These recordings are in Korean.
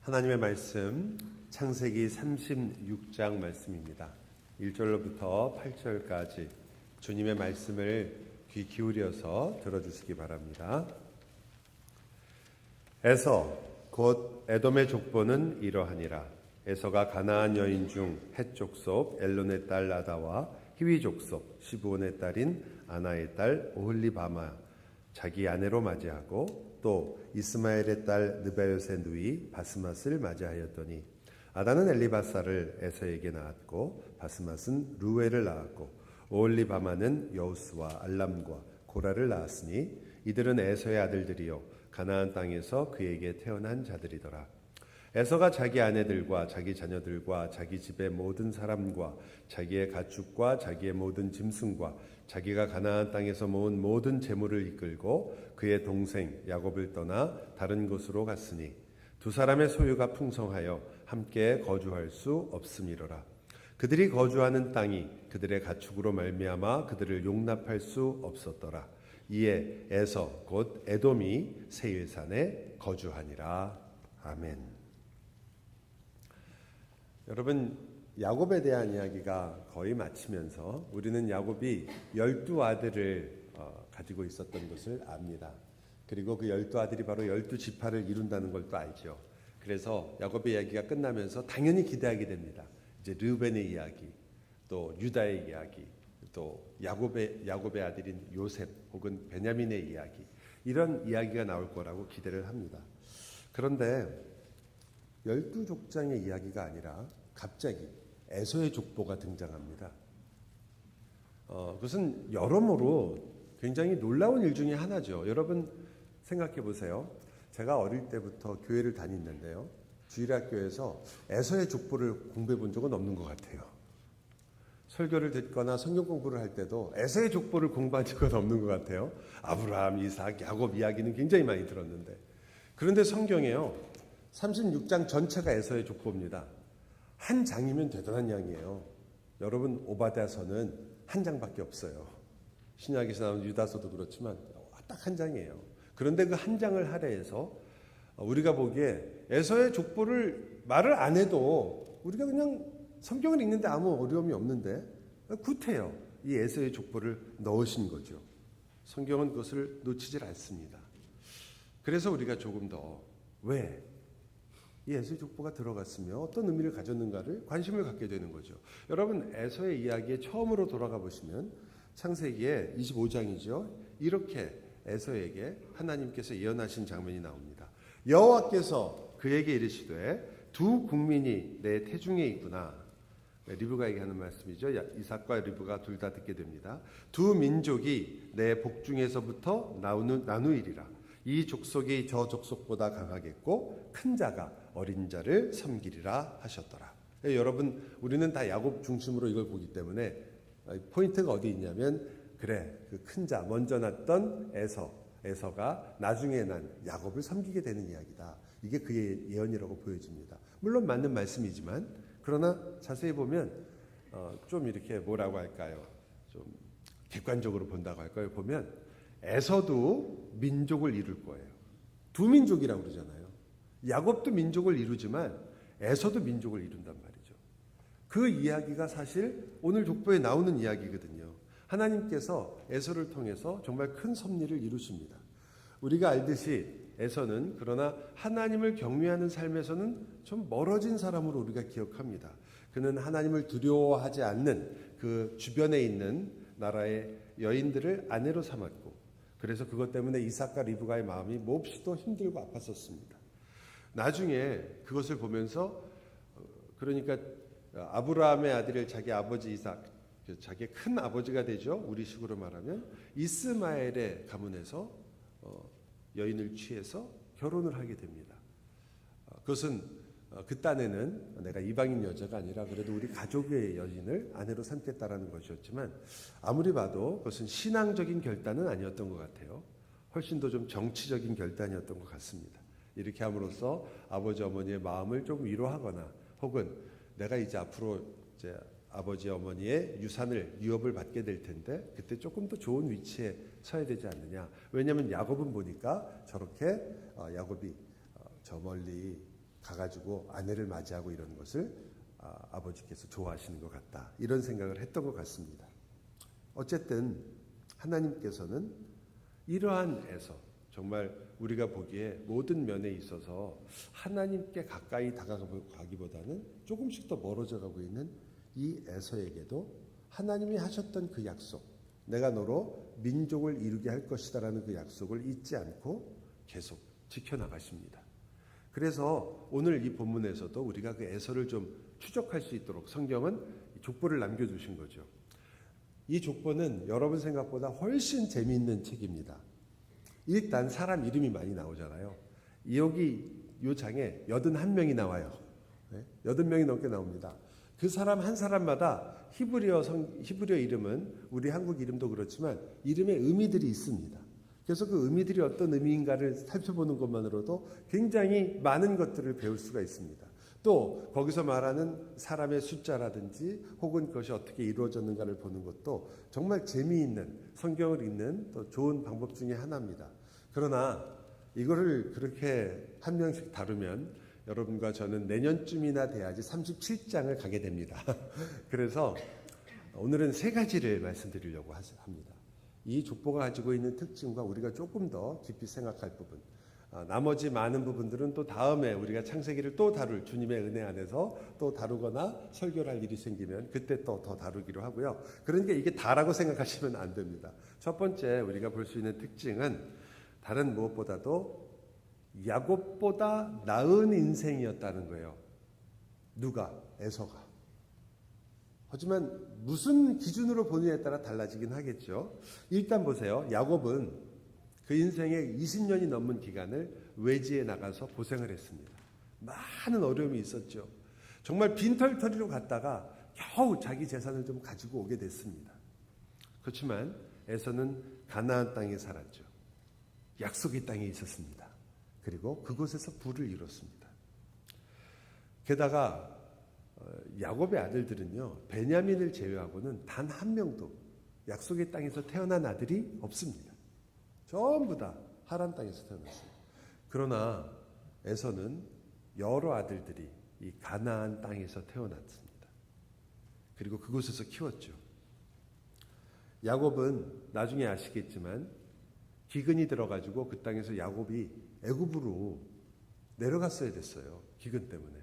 하나님의 말씀 창세기 36장 말씀입니다. 1절로부터 8절까지 주님의 말씀을 귀 기울여서 들어주시기 바랍니다. 에서 곧 에돔의 족보는 이러하니라. 에서가 가나안 여인 중 헷 족속 엘론의 딸 아다와 히위 족속 시브온의 딸인 아나의 딸 오홀리바마 자기 아내로 맞이하고 또 이스마엘의 딸 느바요의 누이 바스맛을 맞이하였더니 아다는 엘리바사를 에서에게 낳았고 바스맛은 루엘을 낳았고 오홀리바마는 여우스와 알람과 고라를 낳았으니 이들은 에서의 아들들이요 가나안 땅에서 그에게 태어난 자들이더라. 에서가 자기 아내들과 자기 자녀들과 자기 집의 모든 사람과 자기의 가축과 자기의 모든 짐승과 자기가 가나안 땅에서 모은 모든 재물을 이끌고 그의 동생 야곱을 떠나 다른 곳으로 갔으니 두 사람의 소유가 풍성하여 함께 거주할 수 없음이로라. 그들이 거주하는 땅이 그들의 가축으로 말미암아 그들을 용납할 수 없었더라. 이에 에서 곧 에돔이 세일산에 거주하니라. 아멘. 여러분, 야곱에 대한 이야기가 거의 마치면서 우리는 야곱이 12아들을 가지고 있었던 것을 압니다. 그리고 그 12아들이 바로 12지파를 이룬다는 걸 또 알죠. 그래서 야곱의 이야기가 끝나면서 당연히 기대하게 됩니다. 이제 르우벤의 이야기, 또 유다의 이야기, 또 야곱의 아들인 요셉 혹은 베냐민의 이야기, 이런 이야기가 나올 거라고 기대를 합니다. 그런데 12족장의 이야기가 아니라 갑자기 에서의 족보가 등장합니다. 그것은 여러모로 굉장히 놀라운 일 중에 하나죠. 여러분 생각해 보세요. 제가 어릴 때부터 교회를 다녔는데요. 주일학교에서 에서의 족보를 공부해 본 적은 없는 것 같아요. 설교를 듣거나 성경 공부를 할 때도 에서의 족보를 공부한 적은 없는 것 같아요. 아브라함, 이삭, 야곱 이야기는 굉장히 많이 들었는데, 그런데 성경에요 36장 전체가 에서의 족보입니다. 한 장이면 대단한 양이에요. 여러분, 오바댜서는 한 장밖에 없어요. 신약에서 나오는 유다서도 그렇지만 딱 한 장이에요. 그런데 그 한 장을 할애해서 우리가 보기에 에서의 족보를 말을 안 해도 우리가 그냥 성경을 읽는데 아무 어려움이 없는데 구태여 이 에서의 족보를 넣으신 거죠. 성경은 그것을 놓치질 않습니다. 그래서 우리가 조금 더 왜 이 에서의 족보가 들어갔으며 어떤 의미를 가졌는가를 관심을 갖게 되는 거죠. 여러분, 에서의 이야기에 처음으로 돌아가 보시면 창세기의 25장이죠. 이렇게 에서에게 하나님께서 예언하신 장면이 나옵니다. 여호와께서 그에게 이르시되 두 국민이 내 태중에 있구나. 리브가에게 하는 말씀이죠. 이삭과 리브가 둘 다 듣게 됩니다. 두 민족이 내 복중에서부터 나누이리라. 이 족속이 저 족속보다 강하겠고 큰 자가 어린 자를 섬기리라 하셨더라. 여러분, 우리는 다 야곱 중심으로 이걸 보기 때문에 포인트가 어디 있냐면, 그래, 그 큰 자 먼저 낳던 에서가 나중에 난 야곱을 섬기게 되는 이야기다. 이게 그의 예언이라고 보여집니다. 물론 맞는 말씀이지만, 그러나 자세히 보면 좀 이렇게 뭐라고 할까요? 좀 객관적으로 본다고 할까요? 보면 에서도 민족을 이룰 거예요. 두 민족이라고 그러잖아요. 야곱도 민족을 이루지만 에서도 민족을 이룬단 말이죠. 그 이야기가 사실 오늘 족보에 나오는 이야기거든요. 하나님께서 에서를 통해서 정말 큰 섭리를 이루십니다. 우리가 알듯이 에서는 그러나 하나님을 경외하는 삶에서는 좀 멀어진 사람으로 우리가 기억합니다. 그는 하나님을 두려워하지 않는 그 주변에 있는 나라의 여인들을 아내로 삼았고, 그래서 그것 때문에 이삭과 리브가의 마음이 몹시도 힘들고 아팠었습니다. 나중에 그것을 보면서, 그러니까 아브라함의 아들을 자기 아버지 이삭, 자기의 큰 아버지가 되죠. 우리식으로 말하면 이스마엘의 가문에서 여인을 취해서 결혼을 하게 됩니다. 그것은 그 딴에는 내가 이방인 여자가 아니라 그래도 우리 가족의 여인을 아내로 삼겠다라는 것이었지만, 아무리 봐도 그것은 신앙적인 결단은 아니었던 것 같아요. 훨씬 더 좀 정치적인 결단이었던 것 같습니다. 이렇게 함으로써 아버지 어머니의 마음을 좀 위로하거나, 혹은 내가 이제 앞으로 이제 아버지 어머니의 유업을 받게 될 텐데 그때 조금 더 좋은 위치에 서야 되지 않느냐. 왜냐하면 야곱은 보니까 저렇게 야곱이 저 멀리 가가지고 아내를 맞이하고 이런 것을 아버지께서 좋아하시는 것 같다. 이런 생각을 했던 것 같습니다. 어쨌든 하나님께서는 이러한 에서 정말 우리가 보기에 모든 면에 있어서 하나님께 가까이 다가가기보다는 조금씩 더 멀어져 가고 있는 이 에서에게도 하나님이 하셨던 그 약속, 내가 너로 민족을 이루게 할 것이다라는 그 약속을 잊지 않고 계속 지켜나가십니다. 그래서 오늘 이 본문에서도 우리가 그 에서를 좀 추적할 수 있도록 성경은 족보를 남겨두신 거죠. 이 족보는 여러분 생각보다 훨씬 재미있는 책입니다. 일단 사람 이름이 많이 나오잖아요. 여기 이 장에 81명이 나와요. 80명이 넘게 나옵니다. 그 사람 한 사람마다 히브리어 이름은 우리 한국 이름도 그렇지만 이름에 의미들이 있습니다. 그래서 그 의미들이 어떤 의미인가를 살펴보는 것만으로도 굉장히 많은 것들을 배울 수가 있습니다. 또 거기서 말하는 사람의 숫자라든지 혹은 그것이 어떻게 이루어졌는가를 보는 것도 정말 재미있는 성경을 읽는 또 좋은 방법 중에 하나입니다. 그러나 이거를 그렇게 한 명씩 다루면 여러분과 저는 내년쯤이나 돼야지 37장을 가게 됩니다. 그래서 오늘은 3가지를 말씀드리려고 합니다. 이 족보가 가지고 있는 특징과 우리가 조금 더 깊이 생각할 부분, 나머지 많은 부분들은 또 다음에 우리가 창세기를 또 다룰 주님의 은혜 안에서 또 다루거나 설교를 할 일이 생기면 그때 또 더 다루기로 하고요. 그러니까 이게 다라고 생각하시면 안 됩니다. 첫 번째 우리가 볼 수 있는 특징은 다른 무엇보다도 야곱보다 나은 인생이었다는 거예요. 누가? 에서가. 하지만 무슨 기준으로 보느냐에 따라 달라지긴 하겠죠. 일단 보세요. 야곱은 그 인생의 20년이 넘는 기간을 외지에 나가서 고생을 했습니다. 많은 어려움이 있었죠. 정말 빈털터리로 갔다가 겨우 자기 재산을 좀 가지고 오게 됐습니다. 그렇지만 에서는 가나안 땅에 살았죠. 약속의 땅에 있었습니다. 그리고 그곳에서 부를 이뤘습니다. 게다가 야곱의 아들들은요, 베냐민을 제외하고는 단 한 명도 약속의 땅에서 태어난 아들이 없습니다. 전부 다 하란 땅에서 태어났어요. 그러나 에서는 여러 아들들이 이 가나안 땅에서 태어났습니다. 그리고 그곳에서 키웠죠. 야곱은 나중에 아시겠지만 기근이 들어가지고 그 땅에서 야곱이 애굽으로 내려갔어야 됐어요. 기근 때문에.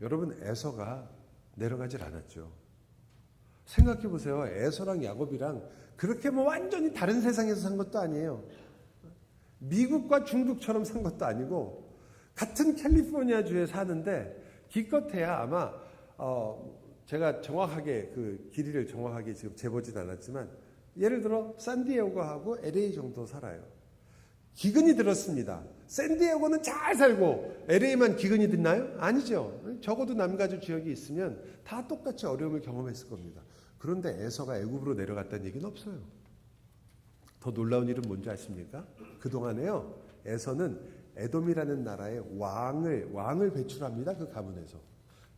여러분, 에서가 내려가질 않았죠. 생각해 보세요. 에서랑 야곱이랑 그렇게 완전히 다른 세상에서 산 것도 아니에요. 미국과 중국처럼 산 것도 아니고 같은 캘리포니아 주에 사는데 기껏해야 아마 제가 정확하게 그 길이를 정확하게 지금 재보진 않았지만 예를 들어 샌디에고하고 LA 정도 살아요. 기근이 들었습니다. 샌디에고는 잘 살고 LA만 기근이 듣나요? 아니죠. 적어도 남가주 지역이 있으면 다 똑같이 어려움을 경험했을 겁니다. 그런데 에서가 애굽으로 내려갔다는 얘기는 없어요. 더 놀라운 일은 뭔지 아십니까? 그동안에요, 에서는 에돔이라는 나라의 왕을 배출합니다. 그 가문에서.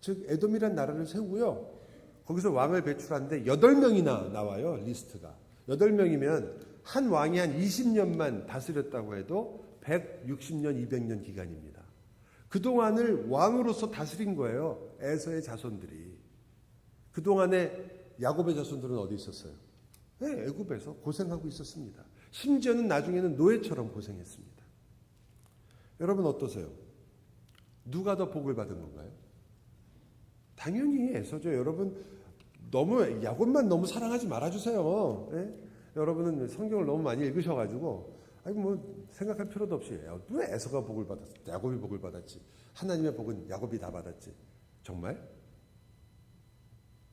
즉 에돔이라는 나라를 세우고요. 거기서 왕을 배출하는데 8명이나 나와요. 리스트가. 8명이면 한 왕이 한 20년만 다스렸다고 해도 160년, 200년 기간입니다. 그동안을 왕으로서 다스린 거예요. 에서의 자손들이. 그동안에 야곱의 자손들은 어디 있었어요? 네, 애굽에서 고생하고 있었습니다. 심지어는 나중에는 노예처럼 고생했습니다. 여러분 어떠세요? 누가 더 복을 받은 건가요? 당연히 에서죠. 여러분 야곱만 너무 사랑하지 말아주세요. 네? 여러분은 성경을 너무 많이 읽으셔가지고 생각할 필요도 없이 왜 에서가 복을 받았어? 야곱이 복을 받았지. 하나님의 복은 야곱이 다 받았지. 정말?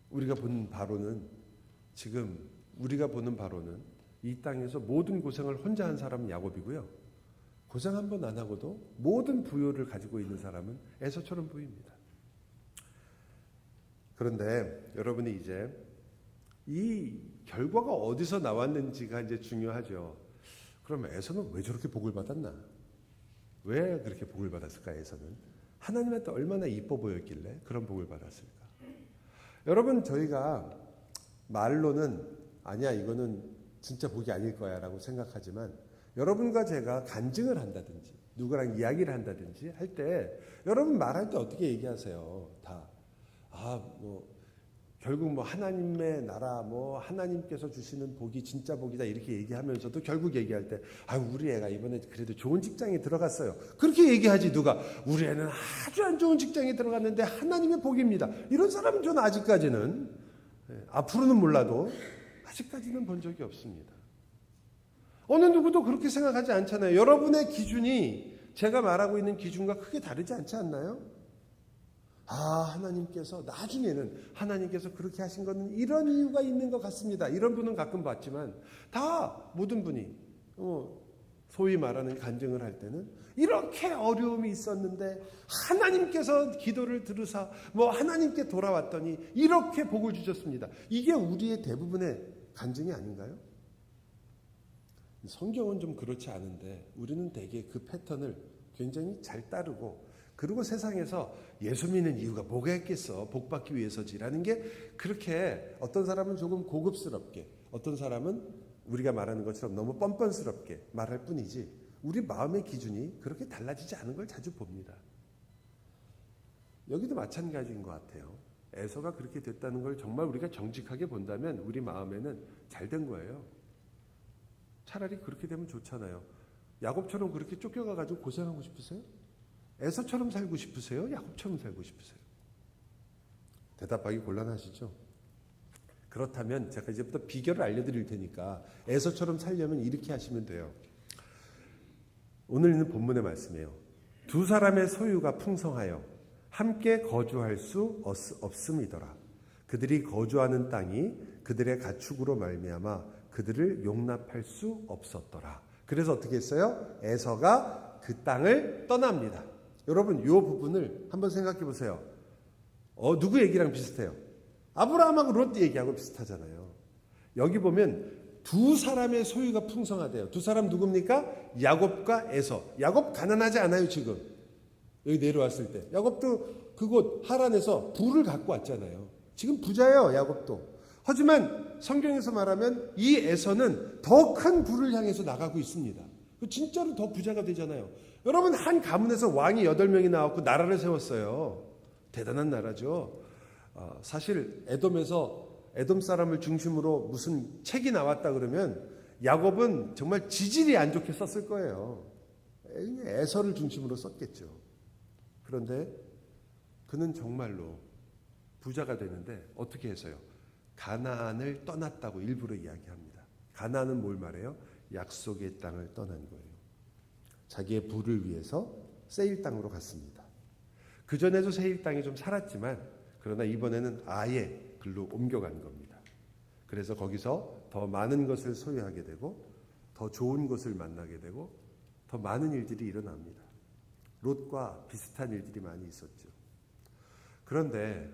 우리가 보는 바로는 이 땅에서 모든 고생을 혼자 한 사람은 야곱이고요. 고생 한 번 안 하고도 모든 부요를 가지고 있는 사람은 에서처럼 보입니다. 그런데 여러분이 이제 이 결과가 어디서 나왔는지가 이제 중요하죠. 그럼 에서는 왜 저렇게 복을 받았나? 왜 그렇게 복을 받았을까? 에서는 하나님한테 얼마나 이뻐 보였길래 그런 복을 받았을까? 여러분, 저희가 말로는 아니야, 이거는 진짜 복이 아닐 거야 라고 생각하지만 여러분과 제가 간증을 한다든지 누구랑 이야기를 한다든지 할 때 여러분 말할 때 어떻게 얘기하세요? 다 결국 하나님의 나라 하나님께서 주시는 복이 진짜 복이다 이렇게 얘기하면서도 결국 얘기할 때 우리 애가 이번에 그래도 좋은 직장에 들어갔어요. 그렇게 얘기하지 누가 우리 애는 아주 안 좋은 직장에 들어갔는데 하나님의 복입니다. 이런 사람은 저는 아직까지는 앞으로는 몰라도 아직까지는 본 적이 없습니다. 어느 누구도 그렇게 생각하지 않잖아요. 여러분의 기준이 제가 말하고 있는 기준과 크게 다르지 않지 않나요? 하나님께서 나중에는 하나님께서 그렇게 하신 것은 이런 이유가 있는 것 같습니다. 이런 분은 가끔 봤지만 다 모든 분이 소위 말하는 간증을 할 때는 이렇게 어려움이 있었는데 하나님께서 기도를 들으사 하나님께 돌아왔더니 이렇게 복을 주셨습니다. 이게 우리의 대부분의 간증이 아닌가요? 성경은 좀 그렇지 않은데 우리는 대개 그 패턴을 굉장히 잘 따르고 그리고 세상에서 예수 믿는 이유가 뭐가 있겠어? 복 받기 위해서지라는 게 그렇게 어떤 사람은 조금 고급스럽게 어떤 사람은 우리가 말하는 것처럼 너무 뻔뻔스럽게 말할 뿐이지 우리 마음의 기준이 그렇게 달라지지 않은 걸 자주 봅니다. 여기도 마찬가지인 것 같아요. 에서가 그렇게 됐다는 걸 정말 우리가 정직하게 본다면 우리 마음에는 잘 된 거예요. 차라리 그렇게 되면 좋잖아요. 야곱처럼 그렇게 쫓겨가가지고 고생하고 싶으세요? 에서처럼 살고 싶으세요? 야곱처럼 살고 싶으세요? 대답하기 곤란하시죠? 그렇다면 제가 이제부터 비결을 알려드릴 테니까 에서처럼 살려면 이렇게 하시면 돼요. 오늘 있는 본문의 말씀이에요. 두 사람의 소유가 풍성하여 함께 거주할 수 없음이더라. 그들이 거주하는 땅이 그들의 가축으로 말미암아 그들을 용납할 수 없었더라. 그래서 어떻게 했어요? 에서가 그 땅을 떠납니다. 여러분 이 부분을 한번 생각해 보세요. 누구 얘기랑 비슷해요? 아브라함하고 롯 얘기하고 비슷하잖아요. 여기 보면 두 사람의 소유가 풍성하대요. 두 사람 누굽니까? 야곱과 에서. 야곱 가난하지 않아요 지금. 여기 내려왔을 때. 야곱도 그곳 하란에서 부를 갖고 왔잖아요. 지금 부자예요 야곱도. 하지만 성경에서 말하면 이 에서는 더 큰 부를 향해서 나가고 있습니다. 진짜로 더 부자가 되잖아요. 여러분 한 가문에서 왕이 8명이 나왔고 나라를 세웠어요. 대단한 나라죠. 사실 에돔 사람을 중심으로 무슨 책이 나왔다 그러면 야곱은 정말 지질이 안 좋게 썼을 거예요. 에서를 중심으로 썼겠죠. 그런데 그는 정말로 부자가 되는데 어떻게 해서요? 가나안을 떠났다고 일부러 이야기합니다. 가나안은 뭘 말해요? 약속의 땅을 떠난 거예요. 자기의 부를 위해서 세일 땅으로 갔습니다. 그전에도 세일 땅에 좀 살았지만 그러나 이번에는 아예 글로 옮겨간 겁니다. 그래서 거기서 더 많은 것을 소유하게 되고 더 좋은 것을 만나게 되고 더 많은 일들이 일어납니다. 롯과 비슷한 일들이 많이 있었죠. 그런데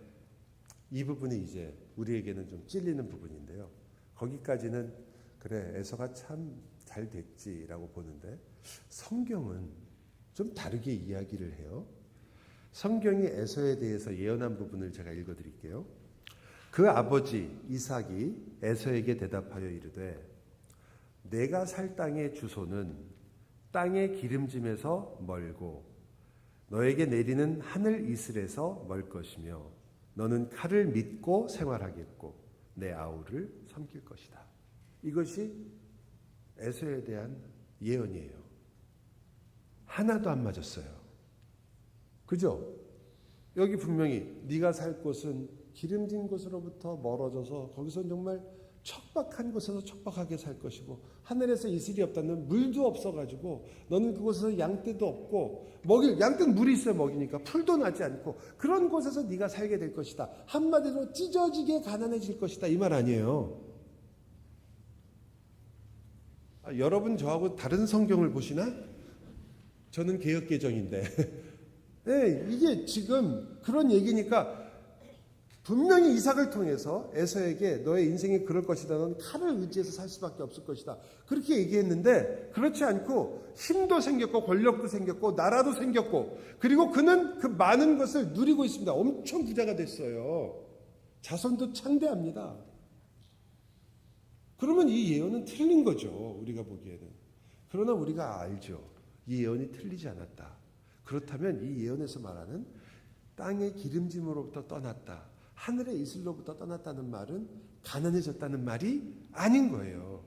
이 부분이 이제 우리에게는 좀 찔리는 부분인데요. 거기까지는 그래 에서가 참 잘 됐지라고 보는데 성경은 좀 다르게 이야기를 해요. 성경이 에서에 대해서 예언한 부분을 제가 읽어드릴게요. 그 아버지 이삭이 에서에게 대답하여 이르되 내가 살 땅의 주소는 땅의 기름짐에서 멀고 너에게 내리는 하늘 이슬에서 멀 것이며 너는 칼을 믿고 생활하겠고 내 아우를 섬길 것이다. 이것이 에서에 대한 예언이에요. 하나도 안 맞았어요. 그죠? 여기 분명히 네가 살 곳은 기름진 곳으로부터 멀어져서 거기서 정말 척박한 곳에서 척박하게 살 것이고 하늘에서 이슬이 없다는 물도 없어가지고 너는 그곳에서 양떼도 없고 양떼는 물이 있어야 먹이니까 풀도 나지 않고 그런 곳에서 네가 살게 될 것이다. 한마디로 찢어지게 가난해질 것이다. 이 말 아니에요. 여러분 저하고 다른 성경을 보시나? 저는 개역개정인데 네, 이게 지금 그런 얘기니까 분명히 이삭을 통해서 에서에게 너의 인생이 그럴 것이다. 넌 칼을 의지해서 살 수밖에 없을 것이다. 그렇게 얘기했는데 그렇지 않고 힘도 생겼고 권력도 생겼고 나라도 생겼고 그리고 그는 그 많은 것을 누리고 있습니다. 엄청 부자가 됐어요. 자손도 창대합니다. 그러면 이 예언은 틀린 거죠. 우리가 보기에는. 그러나 우리가 알죠. 이 예언이 틀리지 않았다. 그렇다면 이 예언에서 말하는 땅의 기름짐으로부터 떠났다, 하늘의 이슬로부터 떠났다는 말은 가난해졌다는 말이 아닌 거예요.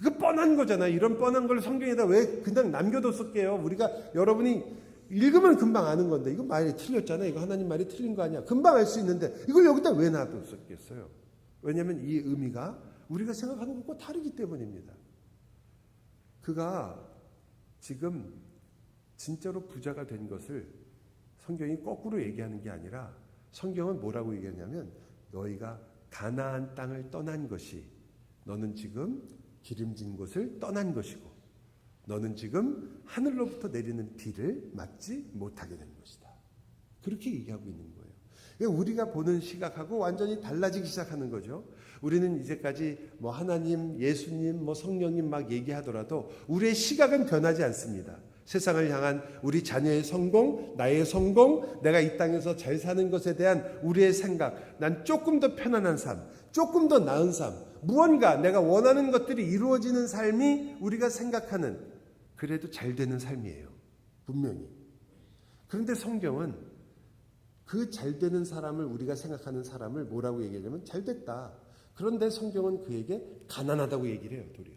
그 뻔한 거잖아요. 이런 뻔한 걸 성경에다 왜 그냥 남겨뒀을게요. 우리가 여러분이 읽으면 금방 아는 건데 이거 말이 틀렸잖아요. 이거 하나님 말이 틀린 거 아니야. 금방 알 수 있는데 이걸 여기다 왜 놔뒀었겠어요? 왜냐하면 이 의미가 우리가 생각하는 것과 다르기 때문입니다. 그가 지금 진짜로 부자가 된 것을 성경이 거꾸로 얘기하는 게 아니라 성경은 뭐라고 얘기하냐면 너희가 가나안 땅을 떠난 것이 너는 지금 기름진 곳을 떠난 것이고 너는 지금 하늘로부터 내리는 비를 맞지 못하게 된 것이다. 그렇게 얘기하고 있는 거예요. 그러니까 우리가 보는 시각하고 완전히 달라지기 시작하는 거죠. 우리는 이제까지 뭐 하나님, 예수님, 뭐 성령님 막 얘기하더라도 우리의 시각은 변하지 않습니다. 세상을 향한 우리 자녀의 성공, 나의 성공, 내가 이 땅에서 잘 사는 것에 대한 우리의 생각, 난 조금 더 편안한 삶, 조금 더 나은 삶, 무언가 내가 원하는 것들이 이루어지는 삶이 우리가 생각하는 그래도 잘 되는 삶이에요. 분명히. 그런데 성경은 그 잘 되는 사람을 우리가 생각하는 사람을 뭐라고 얘기하냐면 잘 됐다. 그런데 성경은 그에게 가난하다고 얘기를 해요. 도리어.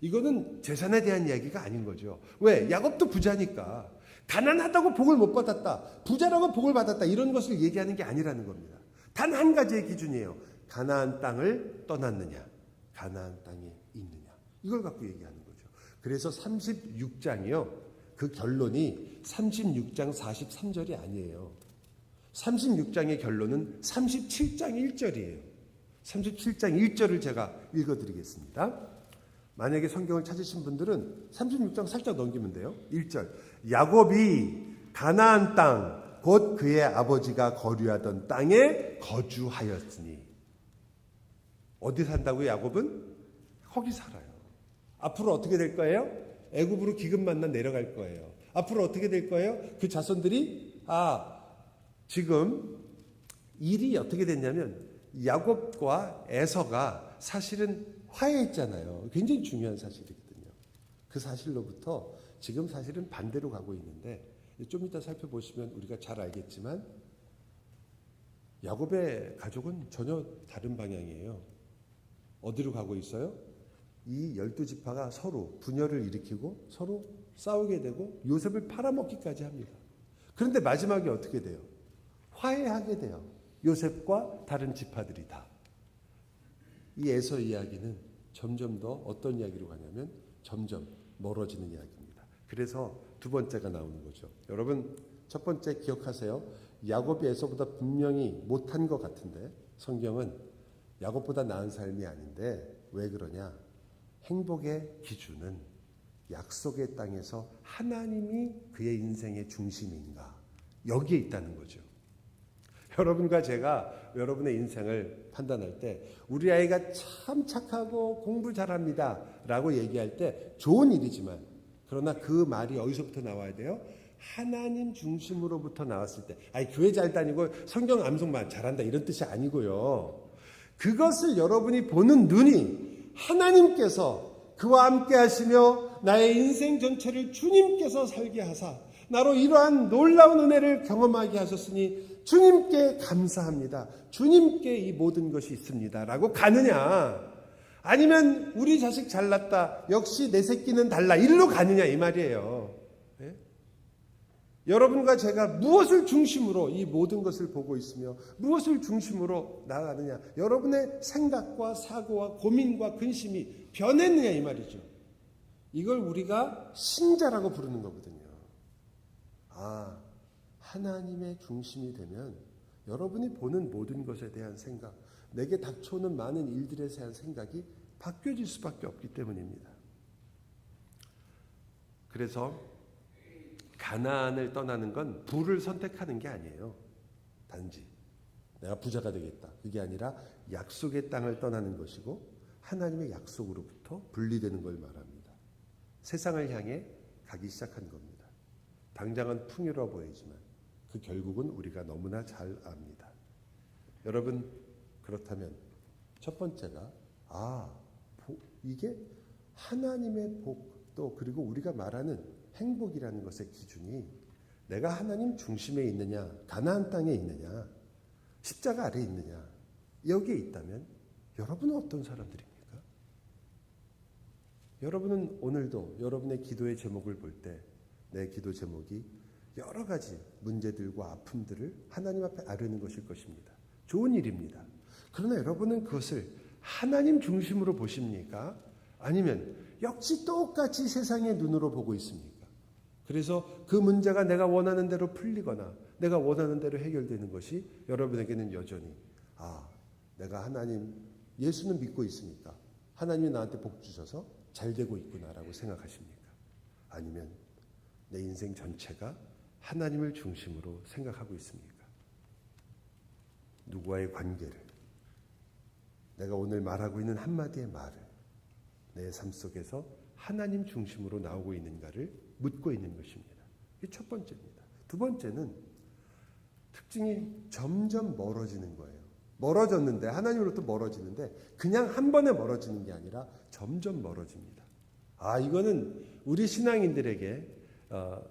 이거는 재산에 대한 이야기가 아닌 거죠. 왜? 야곱도 부자니까. 가난하다고 복을 못 받았다. 부자라고 복을 받았다. 이런 것을 얘기하는 게 아니라는 겁니다. 단 한 가지의 기준이에요. 가나안 땅을 떠났느냐, 가나안 땅에 있느냐. 이걸 갖고 얘기하는 거죠. 그래서 36장이요. 그 결론이 36장 43절이 아니에요. 36장의 결론은 37장 1절이에요. 37장 1절을 제가 읽어드리겠습니다. 만약에 성경을 찾으신 분들은 36장 살짝 넘기면 돼요. 1절. 야곱이 가나안 땅, 곧 그의 아버지가 거류하던 땅에 거주하였으니. 어디 산다고요, 야곱은? 거기 살아요. 앞으로 어떻게 될 거예요? 애굽으로 기근 만나 내려갈 거예요. 앞으로 어떻게 될 거예요? 그 자손들이 지금 일이 어떻게 됐냐면 야곱과 에서가 사실은 화해했잖아요. 굉장히 중요한 사실이거든요. 그 사실로부터 지금 사실은 반대로 가고 있는데 좀 이따 살펴보시면 우리가 잘 알겠지만 야곱의 가족은 전혀 다른 방향이에요. 어디로 가고 있어요? 이 12지파가 서로 분열을 일으키고 서로 싸우게 되고 요셉을 팔아먹기까지 합니다. 그런데 마지막에 어떻게 돼요? 화해하게 돼요. 요셉과 다른 지파들이 다. 이 에서 이야기는 점점 더 어떤 이야기로 가냐면 점점 멀어지는 이야기입니다. 그래서 두 번째가 나오는 거죠. 여러분 첫 번째 기억하세요. 야곱이 에서보다 분명히 못한 것 같은데 성경은 야곱보다 나은 삶이 아닌데 왜 그러냐? 행복의 기준은 약속의 땅에서 하나님이 그의 인생의 중심인가? 여기에 있다는 거죠. 여러분과 제가 여러분의 인생을 판단할 때 우리 아이가 참 착하고 공부 잘합니다 라고 얘기할 때 좋은 일이지만 그러나 그 말이 어디서부터 나와야 돼요? 하나님 중심으로부터 나왔을 때 교회 잘 다니고 성경 암송만 잘한다 이런 뜻이 아니고요. 그것을 여러분이 보는 눈이 하나님께서 그와 함께 하시며 나의 인생 전체를 주님께서 살게 하사 나로 이러한 놀라운 은혜를 경험하게 하셨으니 주님께 감사합니다. 주님께 이 모든 것이 있습니다. 라고 가느냐 아니면 우리 자식 잘났다. 역시 내 새끼는 달라. 이리로 가느냐 이 말이에요. 네? 여러분과 제가 무엇을 중심으로 이 모든 것을 보고 있으며 무엇을 중심으로 나아가느냐. 여러분의 생각과 사고와 고민과 근심이 변했느냐 이 말이죠. 이걸 우리가 신자라고 부르는 거거든요. 하나님의 중심이 되면 여러분이 보는 모든 것에 대한 생각, 내게 닥쳐오는 많은 일들에 대한 생각이 바뀌어질 수밖에 없기 때문입니다. 그래서 가나안을 떠나는 건 부를 선택하는 게 아니에요. 단지 내가 부자가 되겠다. 그게 아니라 약속의 땅을 떠나는 것이고 하나님의 약속으로부터 분리되는 걸 말합니다. 세상을 향해 가기 시작한 겁니다. 당장은 풍요로워 보이지만 그 결국은 우리가 너무나 잘 압니다. 여러분 그렇다면 첫 번째가 이게 하나님의 복, 또 그리고 우리가 말하는 행복이라는 것의 기준이 내가 하나님 중심에 있느냐, 가나안 땅에 있느냐, 십자가 아래에 있느냐, 여기에 있다면 여러분은 어떤 사람들입니까? 여러분은 오늘도 여러분의 기도의 제목을 볼 때 내 기도 제목이 여러 가지 문제들과 아픔들을 하나님 앞에 아뢰는 것일 것입니다. 좋은 일입니다. 그러나 여러분은 그것을 하나님 중심으로 보십니까? 아니면 역시 똑같이 세상의 눈으로 보고 있습니까? 그래서 그 문제가 내가 원하는 대로 풀리거나 내가 원하는 대로 해결되는 것이 여러분에게는 여전히 내가 하나님, 예수는 믿고 있으니까 하나님이 나한테 복 주셔서 잘 되고 있구나라고 생각하십니까? 아니면 내 인생 전체가 하나님을 중심으로 생각하고 있습니까? 누구와의 관계를, 내가 오늘 말하고 있는 한마디의 말을 내 삶 속에서 하나님 중심으로 나오고 있는가를 묻고 있는 것입니다. 이게 첫 번째입니다. 두 번째는 특징이 점점 멀어지는 거예요. 멀어졌는데, 하나님으로부터 멀어지는데 그냥 한 번에 멀어지는 게 아니라 점점 멀어집니다. 이거는 우리 신앙인들에게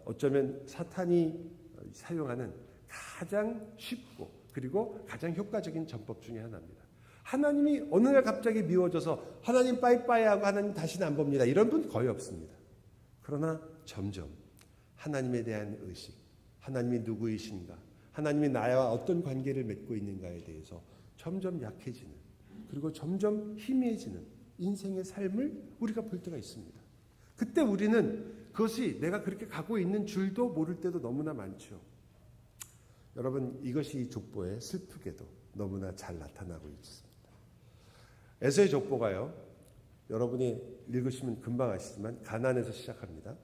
어쩌면 사탄이 사용하는 가장 쉽고 그리고 가장 효과적인 전법 중에 하나입니다. 하나님이 어느 날 갑자기 미워져서 하나님 빠이빠이 하고 하나님 다시는 안 봅니다. 이런 분 거의 없습니다. 그러나 점점 하나님에 대한 의식, 하나님이 누구이신가, 하나님이 나와 어떤 관계를 맺고 있는가에 대해서 점점 약해지는, 그리고 점점 희미해지는 인생의 삶을 우리가 볼 때가 있습니다. 그때 우리는 그것이 내가 그렇게 가고 있는 줄도 모를 때도 너무나 많죠. 여러분, 이것이 이 족보에 슬프게도 너무나 잘 나타나고 있습니다. 에서의 족보가요, 여러분이 읽으시면 금방 아시지만 가나안에서 시작합니다.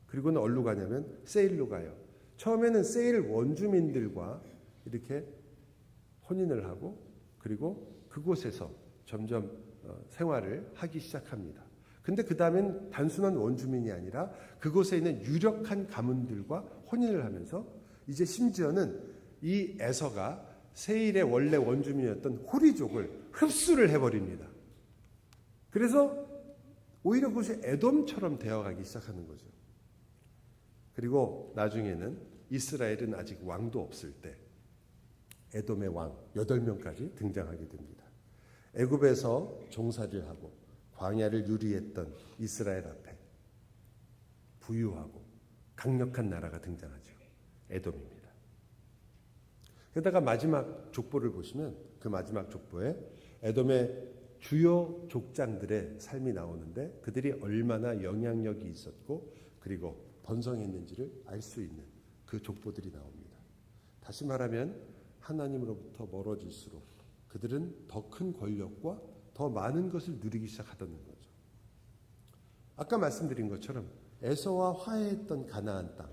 그리고는 어디로 가냐면 세일로 가요. 처음에는 세일 원주민들과 이렇게 혼인을 하고 그리고 그곳에서 점점 생활을 하기 시작합니다. 근데 그 다음엔 단순한 원주민이 아니라 그곳에 있는 유력한 가문들과 혼인을 하면서 이제 심지어는 이 에서가 세일의 원래 원주민이었던 호리족을 흡수를 해버립니다. 그래서 오히려 그것이 에돔처럼 되어가기 시작하는 거죠. 그리고 나중에는 이스라엘은 아직 왕도 없을 때 에돔의 왕 8명까지 등장하게 됩니다. 애굽에서 종살이를 하고 광야를 유리했던 이스라엘 앞에 부유하고 강력한 나라가 등장하죠. 에돔입니다. 게다가 마지막 족보를 보시면 그 마지막 족보에 에돔의 주요 족장들의 삶이 나오는데 그들이 얼마나 영향력이 있었고 그리고 번성했는지를 알 수 있는 그 족보들이 나옵니다. 다시 말하면 하나님으로부터 멀어질수록 그들은 더 큰 권력과 더 많은 것을 누리기 시작하던 거죠. 아까 말씀드린 것처럼 에서와 화해했던 가나안 땅,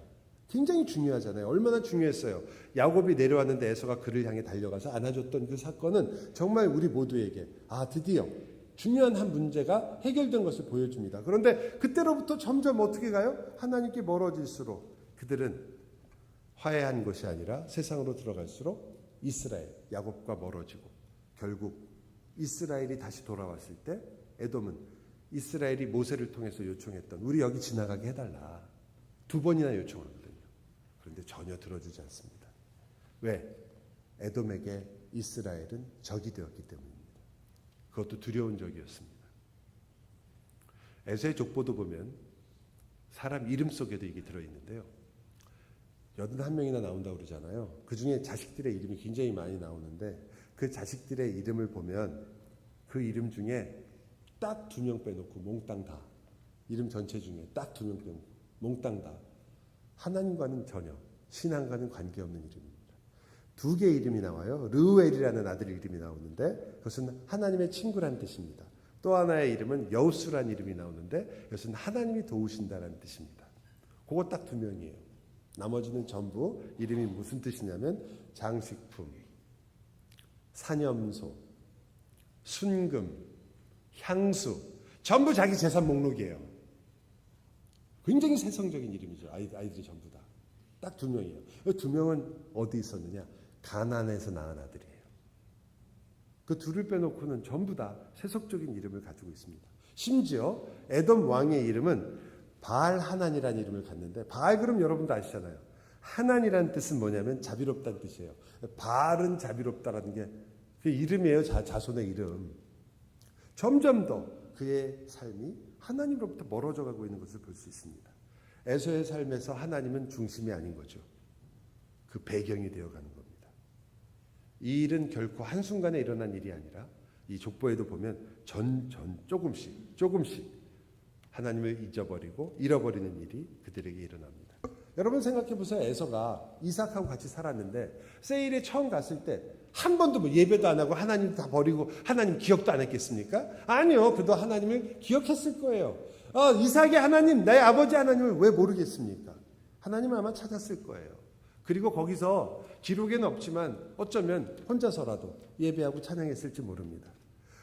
굉장히 중요하잖아요. 얼마나 중요했어요. 야곱이 내려왔는데 에서가 그를 향해 달려가서 안아줬던 그 사건은 정말 우리 모두에게 드디어 중요한 한 문제가 해결된 것을 보여줍니다. 그런데 그때로부터 점점 어떻게 가요? 하나님께 멀어질수록 그들은 화해한 것이 아니라 세상으로 들어갈수록 이스라엘, 야곱과 멀어지고 결국 이스라엘이 다시 돌아왔을 때 에돔은 이스라엘이 모세를 통해서 요청했던 우리 여기 지나가게 해달라 2번이나 요청하거든요. 그런데 전혀 들어주지 않습니다. 왜? 에돔에게 이스라엘은 적이 되었기 때문입니다. 그것도 두려운 적이었습니다. 에서의 족보도 보면 사람 이름 속에도 이게 들어있는데요. 81명이나 나온다고 그러잖아요. 그 중에 자식들의 이름이 굉장히 많이 나오는데 그 자식들의 이름을 보면 그 이름 중에 딱 2명 빼놓고 몽땅 다, 이름 전체 중에 딱 2명 빼놓고 몽땅 다 하나님과는 전혀 신앙과는 관계없는 이름입니다. 2개의 이름이 나와요. 르우엘이라는 아들 이름이 나오는데 그것은 하나님의 친구라는 뜻입니다. 또 하나의 이름은 여우수라는 이름이 나오는데 이것은 하나님이 도우신다라는 뜻입니다. 그거 딱 2명이에요. 나머지는 전부 이름이 무슨 뜻이냐면 장식품, 사념소, 순금, 향수, 전부 자기 재산 목록이에요. 굉장히 세상적인 이름이죠. 아이들이 전부 다. 딱 2명이에요. 그 2명은 어디 있었느냐? 가나안에서 낳은 아들이에요. 그 둘을 빼놓고는 전부 다 세속적인 이름을 가지고 있습니다. 심지어 에돔 왕의 이름은 바알 하난이라는 이름을 갖는데, 바알 그럼 여러분도 아시잖아요. 하난이라는 뜻은 뭐냐면 자비롭다는 뜻이에요. 바알은 자비롭다라는 게 그 이름이에요. 자손의 이름. 점점 더 그의 삶이 하나님으로부터 멀어져 가고 있는 것을 볼 수 있습니다. 에서의 삶에서 하나님은 중심이 아닌 거죠. 그 배경이 되어가는 겁니다. 이 일은 결코 한순간에 일어난 일이 아니라 이 족보에도 보면 조금씩 하나님을 잊어버리고 잃어버리는 일이 그들에게 일어납니다. 여러분 생각해 보세요. 에서가 이삭하고 같이 살았는데 세일에 처음 갔을 때 한 번도 뭐 예배도 안 하고 하나님 다 버리고 하나님 기억도 안 했겠습니까? 아니요. 그도 하나님을 기억했을 거예요. 이삭의 하나님, 나의 아버지 하나님을 왜 모르겠습니까? 하나님을 아마 찾았을 거예요. 그리고 거기서 기록에는 없지만 어쩌면 혼자서라도 예배하고 찬양했을지 모릅니다.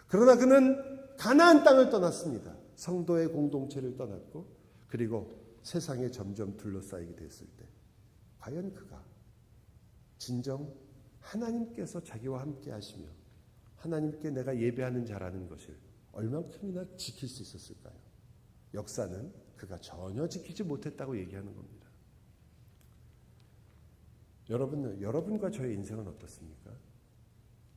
그러나 그는 가나안 땅을 떠났습니다. 성도의 공동체를 떠났고 그리고 세상에 점점 둘러싸이게 됐을 때 과연 그가 진정 하나님께서 자기와 함께 하시며 하나님께 내가 예배하는 자라는 것을 얼만큼이나 지킬 수 있었을까요? 역사는 그가 전혀 지키지 못했다고 얘기하는 겁니다. 여러분과 저의 인생은 어떻습니까?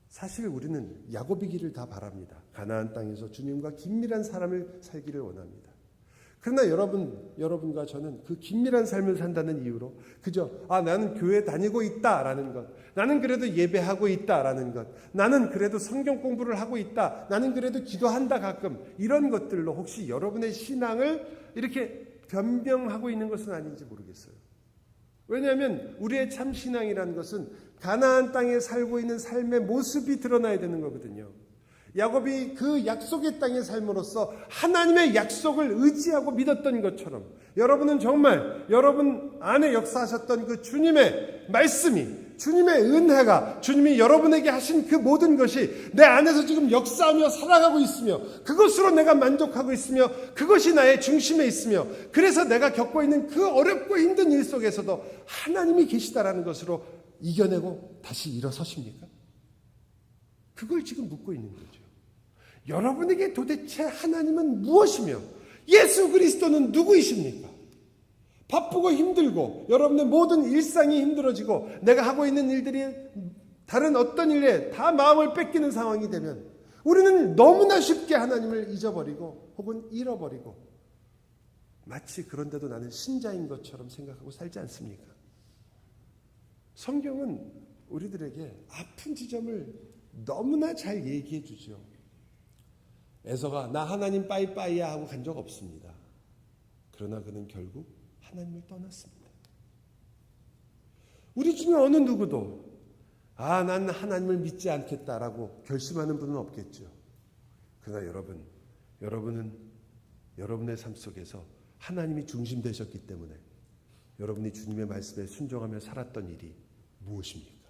사실 우리는 야곱이기를 다 바랍니다. 가나안 땅에서 주님과 긴밀한 삶을 살기를 원합니다. 그러나 여러분과 저는 그 긴밀한 삶을 산다는 이유로 그저 나는 교회 다니고 있다라는 것, 나는 그래도 예배하고 있다라는 것, 나는 그래도 성경 공부를 하고 있다, 나는 그래도 기도한다 가끔, 이런 것들로 혹시 여러분의 신앙을 이렇게 변명하고 있는 것은 아닌지 모르겠어요. 왜냐하면 우리의 참 신앙이라는 것은 가나안 땅에 살고 있는 삶의 모습이 드러나야 되는 거거든요. 야곱이 그 약속의 땅에 삶으로써 하나님의 약속을 의지하고 믿었던 것처럼 여러분은 정말 여러분 안에 역사하셨던 그 주님의 말씀이, 주님의 은혜가, 주님이 여러분에게 하신 그 모든 것이 내 안에서 지금 역사하며 살아가고 있으며 그것으로 내가 만족하고 있으며 그것이 나의 중심에 있으며 그래서 내가 겪고 있는 그 어렵고 힘든 일 속에서도 하나님이 계시다라는 것으로 이겨내고 다시 일어서십니까? 그걸 지금 묻고 있는 거죠. 여러분에게 도대체 하나님은 무엇이며 예수 그리스도는 누구이십니까? 바쁘고 힘들고 여러분의 모든 일상이 힘들어지고 내가 하고 있는 일들이 다른 어떤 일에 다 마음을 뺏기는 상황이 되면 우리는 너무나 쉽게 하나님을 잊어버리고 혹은 잃어버리고 마치 그런데도 나는 신자인 것처럼 생각하고 살지 않습니까? 성경은 우리들에게 아픈 지점을 너무나 잘 얘기해 주죠. 에서가 나 하나님 빠이빠이야 하고 간 적 없습니다. 그러나 그는 결국 하나님을 떠났습니다. 우리 중에 어느 누구도 난 하나님을 믿지 않겠다라고 결심하는 분은 없겠죠. 그러나 여러분은 여러분의 삶 속에서 하나님이 중심 되셨기 때문에 여러분이 주님의 말씀에 순종하며 살았던 일이 무엇입니까?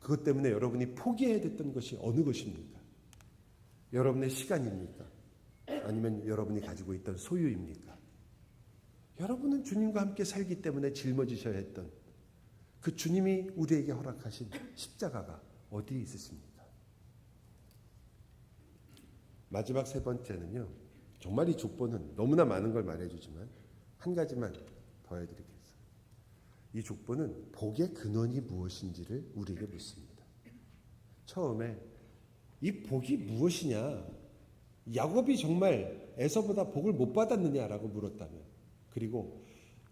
그것 때문에 여러분이 포기해야 됐던 것이 어느 것입니까? 여러분의 시간입니까? 아니면 여러분이 가지고 있던 소유입니까? 여러분은 주님과 함께 살기 때문에 짊어지셔야 했던 그 주님이 우리에게 허락하신 십자가가 어디에 있으십니까? 마지막 세 번째는요. 정말 이 족보는 너무나 많은 걸 말해주지만 한 가지만 더 해드리겠습니다. 이 족보는 복의 근원이 무엇인지를 우리에게 묻습니다. 처음에 이 복이 무엇이냐? 야곱이 정말 에서보다 복을 못 받았느냐라고 물었다면, 그리고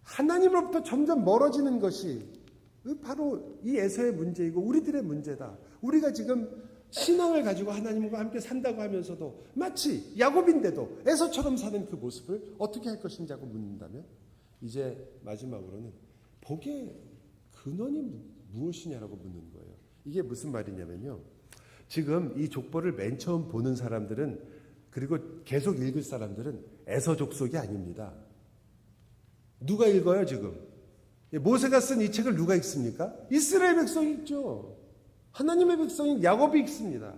하나님으로부터 점점 멀어지는 것이 바로 이 에서의 문제이고 우리들의 문제다. 우리가 지금 신앙을 가지고 하나님과 함께 산다고 하면서도 마치 야곱인데도 에서처럼 사는 그 모습을 어떻게 할 것인지 하고 묻는다면, 이제 마지막으로는 복의 근원이 무엇이냐라고 묻는 거예요. 이게 무슨 말이냐면요. 지금 이 족보를 맨 처음 보는 사람들은, 그리고 계속 읽을 사람들은 에서 족속이 아닙니다. 누가 읽어요 지금? 모세가 쓴 이 책을 누가 읽습니까? 이스라엘 백성이 읽죠. 하나님의 백성인 야곱이 읽습니다.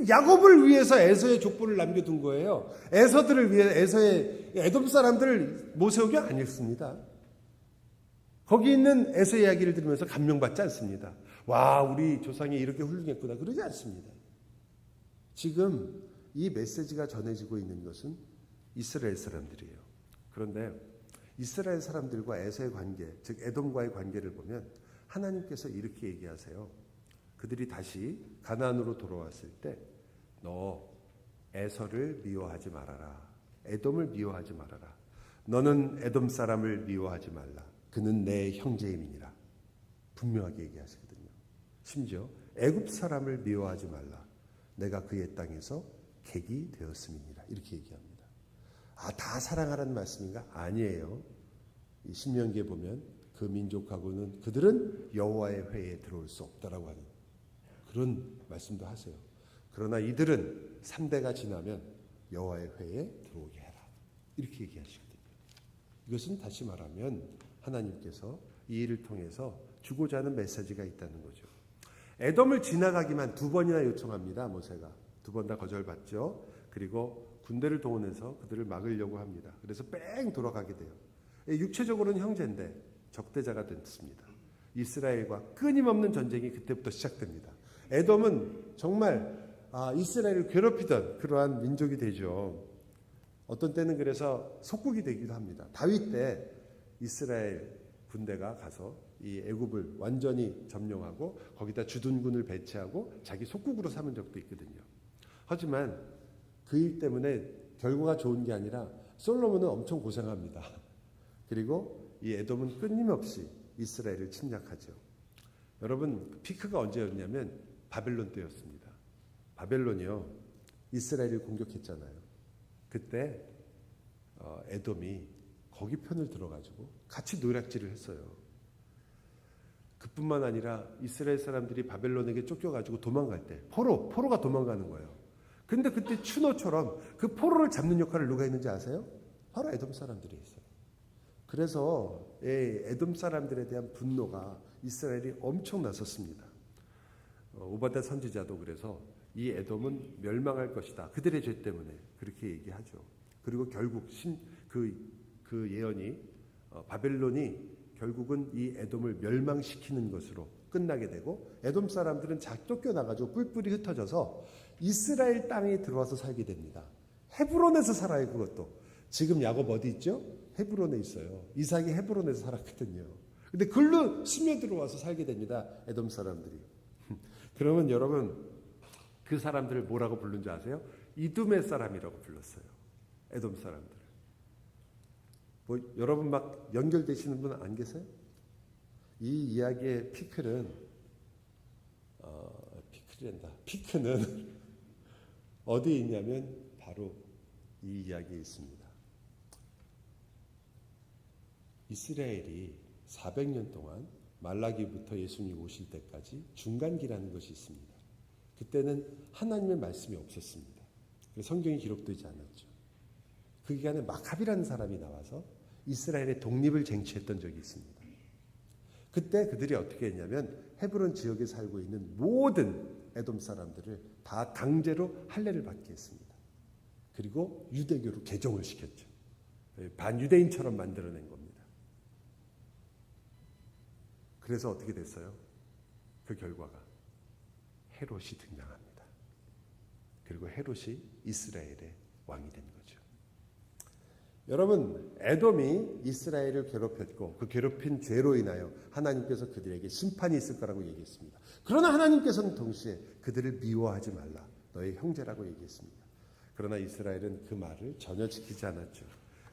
야곱을 위해서 에서의 족보를 남겨둔 거예요. 에서들을 위해 에서의 에돔 사람들을 모세오기 안 읽습니다. 거기 있는 에서 이야기를 들으면서 감명받지 않습니다. 와, 우리 조상이 이렇게 훌륭했구나, 그러지 않습니다. 지금 이 메시지가 전해지고 있는 것은 이스라엘 사람들이에요. 그런데 이스라엘 사람들과 에서의 관계, 즉 에돔과의 관계를 보면 하나님께서 이렇게 얘기하세요. 그들이 다시 가나안으로 돌아왔을 때 너 에서를 미워하지 말아라. 에돔을 미워하지 말아라. 너는 에돔 사람을 미워하지 말라. 그는 내 형제임이니라. 분명하게 얘기하시거든요. 심지어 애굽 사람을 미워하지 말라. 내가 그의 땅에서 객이 되었음이니라. 이렇게 얘기합니다. 다 사랑하라는 말씀인가? 아니에요. 이 신명기에 보면 그 민족하고는 그들은 여호와의 회에 들어올 수 없다라고 하는 그런 말씀도 하세요. 그러나 이들은 3대가 지나면 여호와의 회에 들어오게 해라. 이렇게 얘기하시거든요. 이것은 다시 말하면 하나님께서 이 일을 통해서 주고자 하는 메시지가 있다는 거죠. 에돔을 지나가기만 2번이나 요청합니다. 모세가 2번 다 거절받죠. 그리고 군대를 동원해서 그들을 막으려고 합니다. 그래서 뺑 돌아가게 돼요. 육체적으로는 형제인데 적대자가 됐습니다. 이스라엘과 끊임없는 전쟁이 그때부터 시작됩니다. 에돔은 정말 이스라엘을 괴롭히던 그러한 민족이 되죠. 어떤 때는 그래서 속국이 되기도 합니다. 다윗 때 이스라엘 군대가 가서 이 애굽을 완전히 점령하고 거기다 주둔군을 배치하고 자기 속국으로 삼은 적도 있거든요. 하지만 그 일 때문에 결과가 좋은 게 아니라 솔로몬은 엄청 고생합니다. 그리고 이 에돔은 끊임없이 이스라엘을 침략하죠. 여러분, 피크가 언제였냐면 바벨론 때였습니다. 바벨론이요, 이스라엘을 공격했잖아요. 그때 에돔이 거기 편을 들어가지고 같이 노략질을 했어요. 그뿐만 아니라 이스라엘 사람들이 바벨론에게 쫓겨가지고 도망갈 때 포로가 도망가는 거예요. 근데 그때 추노처럼 그 포로를 잡는 역할을 누가 했는지 아세요? 바로 에돔 사람들이 했어요. 그래서 에돔 사람들에 대한 분노가 이스라엘이 엄청 났었습니다. 오바댜 선지자도 그래서 이 에돔은 멸망할 것이다. 그들의 죄 때문에 그렇게 얘기하죠. 그리고 결국 그 예언이 바벨론이 결국은 이 에돔을 멸망시키는 것으로 끝나게 되고 에돔 사람들은 쫓겨나가지고 뿔뿔이 흩어져서 이스라엘 땅에 들어와서 살게 됩니다. 헤브론에서 살아요. 그것도. 지금 야곱 어디 있죠? 헤브론에 있어요. 이삭이 헤브론에서 살았거든요. 근데 글로 스며들어와서 살게 됩니다. 에돔 사람들이. 그러면 여러분, 그 사람들을 뭐라고 부른 줄 아세요? 이두메 사람이라고 불렀어요. 에돔 사람들. 여러분 막 연결되시는 분 안 계세요? 이 이야기의 피크는 어디에 있냐면 바로 이 이야기에 있습니다. 이스라엘이 400년 동안 말라기부터 예수님 오실 때까지 중간기라는 것이 있습니다. 그때는 하나님의 말씀이 없었습니다. 성경이 기록되지 않았죠. 그 기간에 마카비라는 사람이 나와서 이스라엘의 독립을 쟁취했던 적이 있습니다. 그때 그들이 어떻게 했냐면 헤브론 지역에 살고 있는 모든 에돔 사람들을 다 강제로 할례를 받게 했습니다. 그리고 유대교로 개종을 시켰죠. 반유대인처럼 만들어낸 겁니다. 그래서 어떻게 됐어요? 그 결과가 헤롯이 등장합니다. 그리고 헤롯이 이스라엘의 왕이 된 거죠. 여러분, 에돔이 이스라엘을 괴롭혔고 그 괴롭힌 죄로 인하여 하나님께서 그들에게 심판이 있을 거라고 얘기했습니다. 그러나 하나님께서는 동시에 그들을 미워하지 말라. 너의 형제라고 얘기했습니다. 그러나 이스라엘은 그 말을 전혀 지키지 않았죠.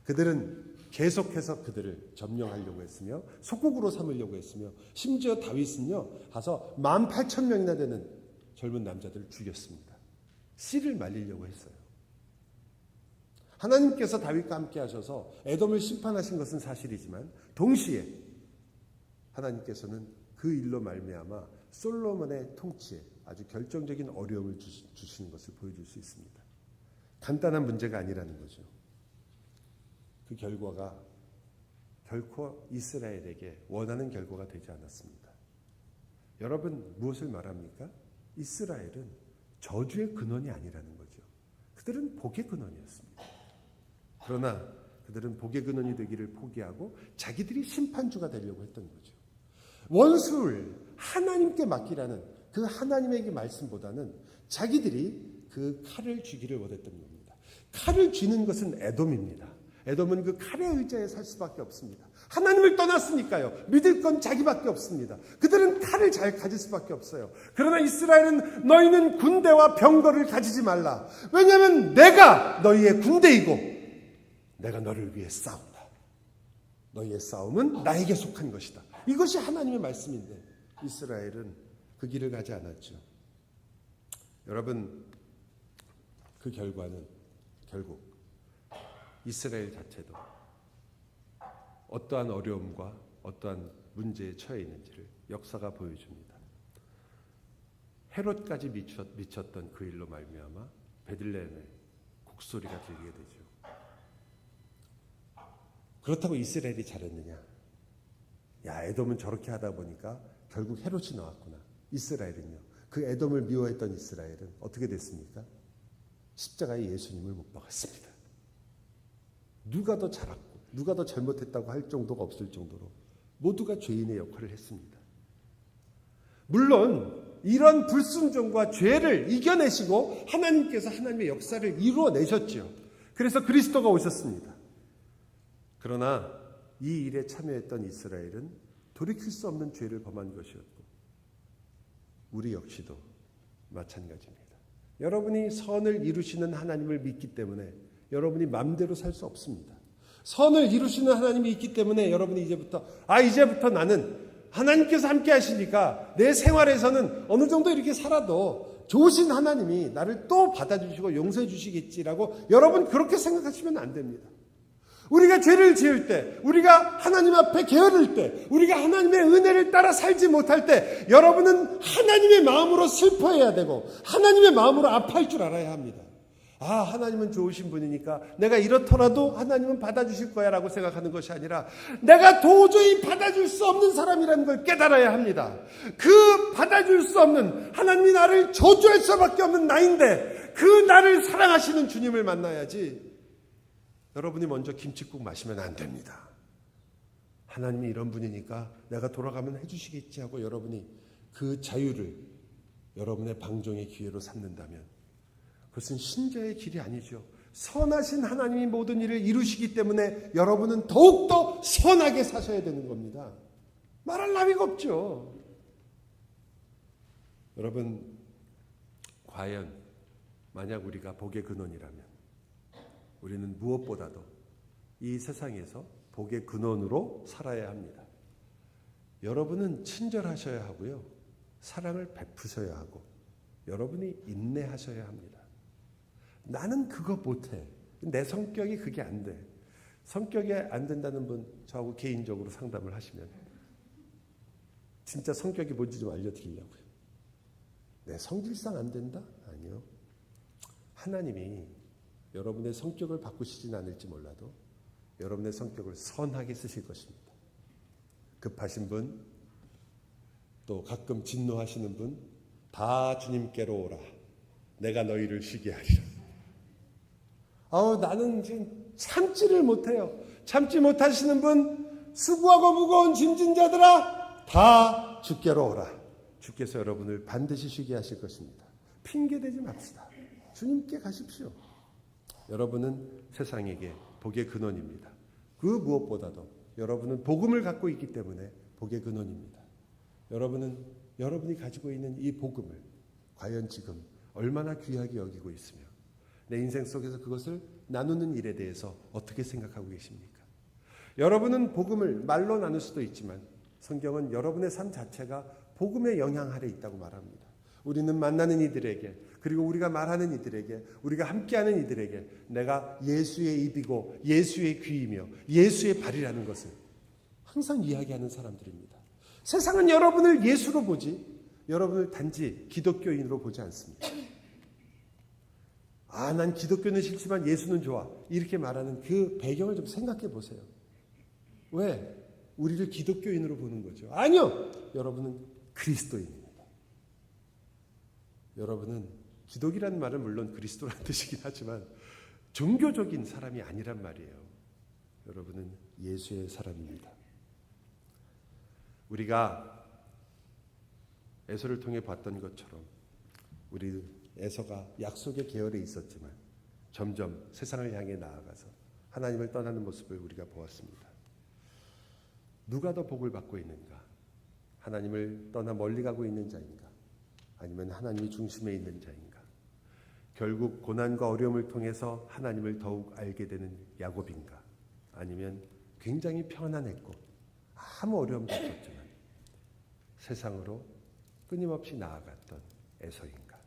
그들은 계속해서 그들을 점령하려고 했으며 속국으로 삼으려고 했으며 심지어 다윗은요, 가서 18,000명이나 되는 젊은 남자들을 죽였습니다. 씨를 말리려고 했어요. 하나님께서 다윗과 함께 하셔서 에돔을 심판하신 것은 사실이지만 동시에 하나님께서는 그 일로 말미암아 솔로몬의 통치에 아주 결정적인 어려움을 주시는 것을 보여줄 수 있습니다. 간단한 문제가 아니라는 거죠. 그 결과가 결코 이스라엘에게 원하는 결과가 되지 않았습니다. 여러분, 무엇을 말합니까? 이스라엘은 저주의 근원이 아니라는 거죠. 그들은 복의 근원이었습니다. 그러나 그들은 복의 근원이 되기를 포기하고 자기들이 심판주가 되려고 했던 거죠. 원수를 하나님께 맡기라는 그 하나님에게 말씀보다는 자기들이 그 칼을 쥐기를 원했던 겁니다. 칼을 쥐는 것은 에돔입니다. 에돔은 그 칼의 의자에 살 수밖에 없습니다. 하나님을 떠났으니까요. 믿을 건 자기밖에 없습니다. 그들은 칼을 잘 가질 수밖에 없어요. 그러나 이스라엘은 너희는 군대와 병거를 가지지 말라. 왜냐하면 내가 너희의 군대이고 내가 너를 위해 싸운다. 너희의 싸움은 나에게 속한 것이다. 이것이 하나님의 말씀인데 이스라엘은 그 길을 가지 않았죠. 여러분, 그 결과는 결국 이스라엘 자체도 어떠한 어려움과 어떠한 문제에 처해 있는지를 역사가 보여줍니다. 헤롯까지 미쳤던 그 일로 말미암아 베들레헴에 곡소리가 들리게 되죠. 그렇다고 이스라엘이 잘했느냐? 야, 에돔은 저렇게 하다 보니까 결국 헤롯이 나왔구나. 이스라엘은요. 그 에돔을 미워했던 이스라엘은 어떻게 됐습니까? 십자가에 예수님을 못 박았습니다. 누가 더 잘했고 누가 더 잘못했다고 할 정도가 없을 정도로 모두가 죄인의 역할을 했습니다. 물론 이런 불순종과 죄를 이겨내시고 하나님께서 하나님의 역사를 이루어내셨죠. 그래서 그리스도가 오셨습니다. 그러나 이 일에 참여했던 이스라엘은 돌이킬 수 없는 죄를 범한 것이었고 우리 역시도 마찬가지입니다. 여러분이 선을 이루시는 하나님을 믿기 때문에 여러분이 마음대로 살 수 없습니다. 선을 이루시는 하나님이 있기 때문에 여러분이 이제부터 나는 하나님께서 함께 하시니까 내 생활에서는 어느 정도 이렇게 살아도 좋으신 하나님이 나를 또 받아주시고 용서해 주시겠지라고 여러분 그렇게 생각하시면 안 됩니다. 우리가 죄를 지을 때, 우리가 하나님 앞에 게으를 때, 우리가 하나님의 은혜를 따라 살지 못할 때 여러분은 하나님의 마음으로 슬퍼해야 되고 하나님의 마음으로 아파할 줄 알아야 합니다. 아, 하나님은 좋으신 분이니까 내가 이렇더라도 하나님은 받아주실 거야 라고 생각하는 것이 아니라 내가 도저히 받아줄 수 없는 사람이라는 걸 깨달아야 합니다. 그 받아줄 수 없는, 하나님이 나를 저주할 수밖에 없는 나인데 그 나를 사랑하시는 주님을 만나야지. 여러분이 먼저 김칫국 마시면 안 됩니다. 하나님이 이런 분이니까 내가 돌아가면 해주시겠지 하고 여러분이 그 자유를 여러분의 방종의 기회로 삼는다면 그것은 신자의 길이 아니죠. 선하신 하나님이 모든 일을 이루시기 때문에 여러분은 더욱더 선하게 사셔야 되는 겁니다. 말할 나위가 없죠. 여러분, 과연 만약 우리가 복의 근원이라면 우리는 무엇보다도 이 세상에서 복의 근원으로 살아야 합니다. 여러분은 친절하셔야 하고요. 사랑을 베푸셔야 하고 여러분이 인내하셔야 합니다. 나는 그거 못해. 내 성격이 그게 안 돼. 성격이 안 된다는 분 저하고 개인적으로 상담을 하시면 진짜 성격이 뭔지 좀 알려드리려고요. 내 성질상 안 된다? 아니요. 하나님이 여러분의 성격을 바꾸시진 않을지 몰라도 여러분의 성격을 선하게 쓰실 것입니다. 급하신 분, 또 가끔 진노하시는 분, 다 주님께로 오라. 내가 너희를 쉬게 하리라. 나는 지금 참지를 못해요. 참지 못하시는 분, 수고하고 무거운 짐진 자들아, 다 주께로 오라. 주께서 여러분을 반드시 쉬게 하실 것입니다. 핑계대지 맙시다. 주님께 가십시오. 여러분은 세상에게 복의 근원입니다. 그 무엇보다도 여러분은 복음을 갖고 있기 때문에 복의 근원입니다. 여러분이 가지고 있는 이 복음을 과연 지금 얼마나 귀하게 여기고 있으며 내 인생 속에서 그것을 나누는 일에 대해서 어떻게 생각하고 계십니까? 여러분은 복음을 말로 나눌 수도 있지만 성경은 여러분의 삶 자체가 복음의 영향 아래 있다고 말합니다. 우리는 만나는 이들에게, 그리고 우리가 말하는 이들에게, 우리가 함께하는 이들에게 내가 예수의 입이고 예수의 귀이며 예수의 발이라는 것을 항상 이야기하는 사람들입니다. 세상은 여러분을 예수로 보지 여러분을 단지 기독교인으로 보지 않습니다. 난 기독교는 싫지만 예수는 좋아. 이렇게 말하는 그 배경을 좀 생각해 보세요. 왜? 우리를 기독교인으로 보는 거죠. 아니요. 여러분은 그리스도인입니다. 여러분은 기독이라는 말은 물론 그리스도라는 뜻이긴 하지만 종교적인 사람이 아니란 말이에요. 여러분은 예수의 사람입니다. 우리가 에서를 통해 봤던 것처럼 우리 에서가 약속의 계열에 있었지만 점점 세상을 향해 나아가서 하나님을 떠나는 모습을 우리가 보았습니다. 누가 더 복을 받고 있는가? 하나님을 떠나 멀리 가고 있는 자인가? 아니면 하나님이 중심에 있는 자인가? 결국 고난과 어려움을 통해서 하나님을 더욱 알게 되는 야곱인가? 아니면 굉장히 편안했고 아무 어려움도 없었지만 세상으로 끊임없이 나아갔던 에서인가?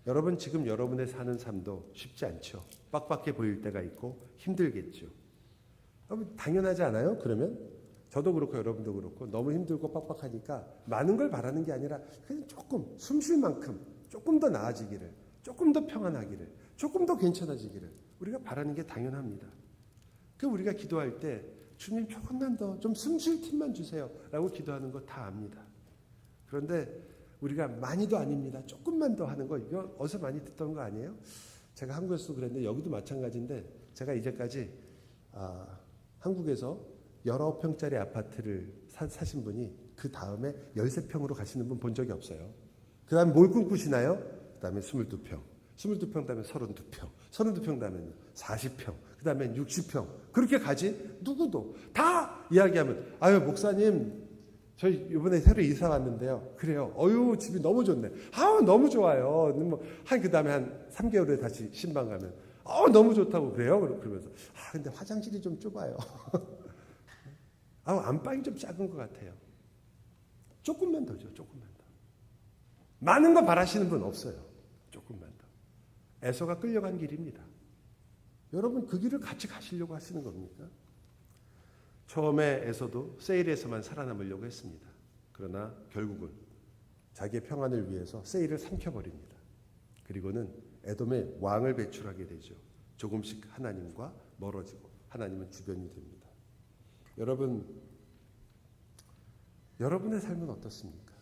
여러분, 지금 여러분의 사는 삶도 쉽지 않죠. 빡빡해 보일 때가 있고 힘들겠죠. 당연하지 않아요? 그러면 저도 그렇고 여러분도 그렇고 너무 힘들고 빡빡하니까 많은 걸 바라는 게 아니라 그냥 조금 숨 쉴 만큼 조금 더 나아지기를, 조금 더 평안하기를, 조금 더 괜찮아지기를 우리가 바라는 게 당연합니다. 그 우리가 기도할 때 주님 조금만 더 좀 숨 쉴 틈만 주세요 라고 기도하는 거 다 압니다. 그런데 우리가 많이도 아닙니다. 조금만 더 하는 거, 이거 어디서 많이 듣던 거 아니에요? 제가 한국에서도 그랬는데 여기도 마찬가지인데, 제가 이제까지 한국에서 19평짜리 아파트를 사신 분이 그 다음에 13평으로 가시는 분 본 적이 없어요. 그 다음에 뭘 꿈꾸시나요? 그 다음에 22평, 22평 다음에 32평, 32평 다음에 40평, 그 다음에 60평. 그렇게 가지? 누구도. 다 이야기하면, 아유, 목사님, 저희 이번에 새로 이사 왔는데요. 그래요. 어유, 집이 너무 좋네. 아우, 너무 좋아요. 그 다음에 한 3개월 후에 다시 신방 가면, 너무 좋다고 그래요. 그러면서, 근데 화장실이 좀 좁아요. 안방이 좀 작은 것 같아요. 조금만 더죠, 조금만 더. 많은 거 바라시는 분 없어요. 조금만 더. 에서가 끌려간 길입니다. 여러분, 그 길을 같이 가시려고 하시는 겁니까? 처음에 에서도 세일에서만 살아남으려고 했습니다. 그러나 결국은 자기의 평안을 위해서 세일을 삼켜버립니다. 그리고는 에돔의 왕을 배출하게 되죠. 조금씩 하나님과 멀어지고 하나님은 주변이 됩니다. 여러분, 여러분의 삶은 어떻습니까?